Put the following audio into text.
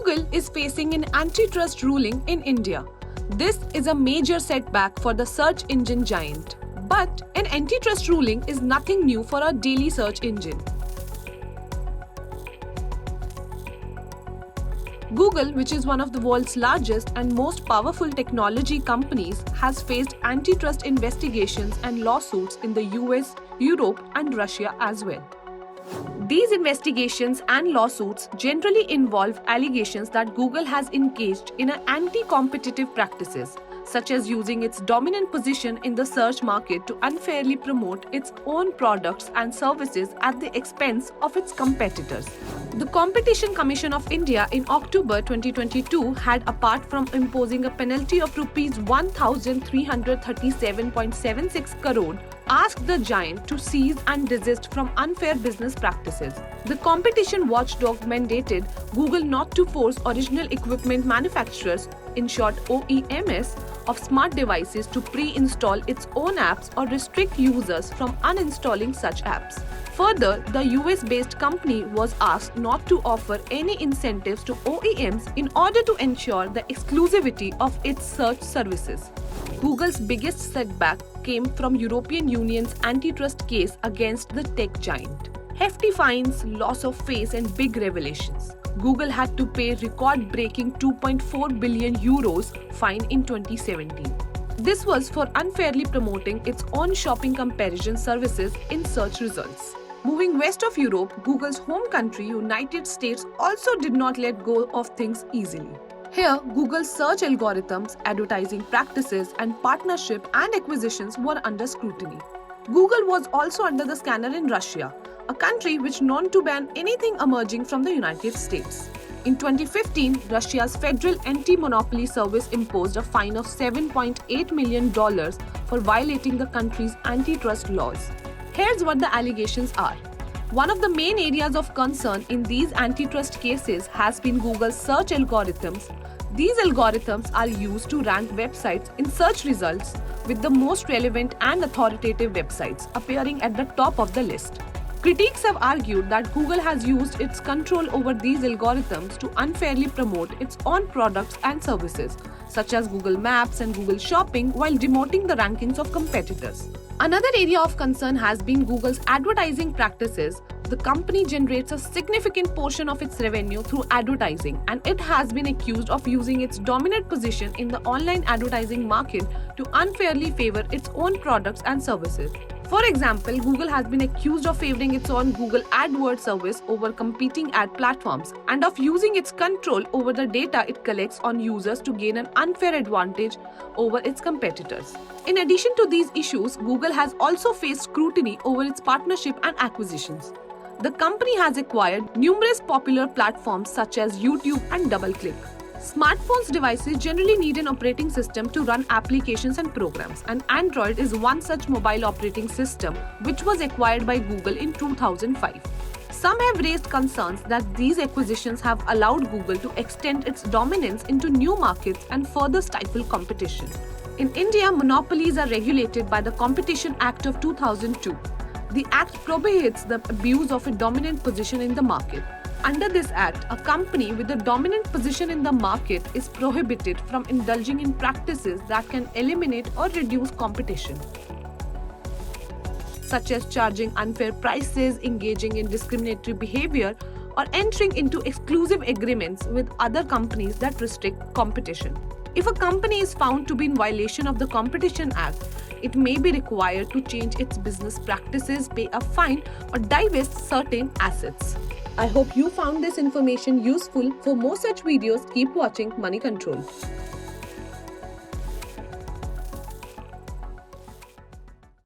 Google is facing an antitrust ruling in India. This is a major setback for the search engine giant. But an antitrust ruling is nothing new for a daily search engine. Google, which is one of the world's largest and most powerful technology companies, has faced antitrust investigations and lawsuits in the US, Europe, and Russia as well. These investigations and lawsuits generally involve allegations that Google has engaged in anti-competitive practices, such as using its dominant position in the search market to unfairly promote its own products and services at the expense of its competitors. The Competition Commission of India in October 2022 had, apart from imposing a penalty of Rs 1,337.76 crore, asked the giant to cease and desist from unfair business practices. The competition watchdog mandated Google not to force original equipment manufacturers, in short OEMs, of smart devices to pre-install its own apps or restrict users from uninstalling such apps. Further, the US-based company was asked not to offer any incentives to OEMs in order to ensure the exclusivity of its search services. Google's biggest setback came from European Union's antitrust case against the tech giant. Hefty fines, loss of face, and big revelations. Google had to pay record-breaking €2.4 billion fine in 2017. This was for unfairly promoting its own shopping comparison services in search results. Moving west of Europe, Google's home country, United States, also did not let go of things easily. Here, Google's search algorithms, advertising practices, and partnership and acquisitions were under scrutiny. Google was also under the scanner in Russia, a country which known to ban anything emerging from the United States. In 2015, Russia's Federal Anti-Monopoly Service imposed a fine of $7.8 million for violating the country's antitrust laws. Here's what the allegations are. One of the main areas of concern in these antitrust cases has been Google's search algorithms. These algorithms are used to rank websites in search results, with the most relevant and authoritative websites appearing at the top of the list. Critics have argued that Google has used its control over these algorithms to unfairly promote its own products and services, such as Google Maps and Google Shopping, while demoting the rankings of competitors. Another area of concern has been Google's advertising practices. The company generates a significant portion of its revenue through advertising, and it has been accused of using its dominant position in the online advertising market to unfairly favor its own products and services. For example, Google has been accused of favoring its own Google AdWords service over competing ad platforms and of using its control over the data it collects on users to gain an unfair advantage over its competitors. In addition to these issues, Google has also faced scrutiny over its partnership and acquisitions. The company has acquired numerous popular platforms such as YouTube and DoubleClick. Smartphones devices generally need an operating system to run applications and programs, and Android is one such mobile operating system which was acquired by Google in 2005. Some have raised concerns that these acquisitions have allowed Google to extend its dominance into new markets and further stifle competition. In India, monopolies are regulated by the Competition Act of 2002. The Act prohibits the abuse of a dominant position in the market. Under this Act, a company with a dominant position in the market is prohibited from indulging in practices that can eliminate or reduce competition, such as charging unfair prices, engaging in discriminatory behavior, or entering into exclusive agreements with other companies that restrict competition. If a company is found to be in violation of the Competition Act, it may be required to change its business practices, pay a fine, or divest certain assets. I hope you found this information useful. For more such videos, keep watching Money Control.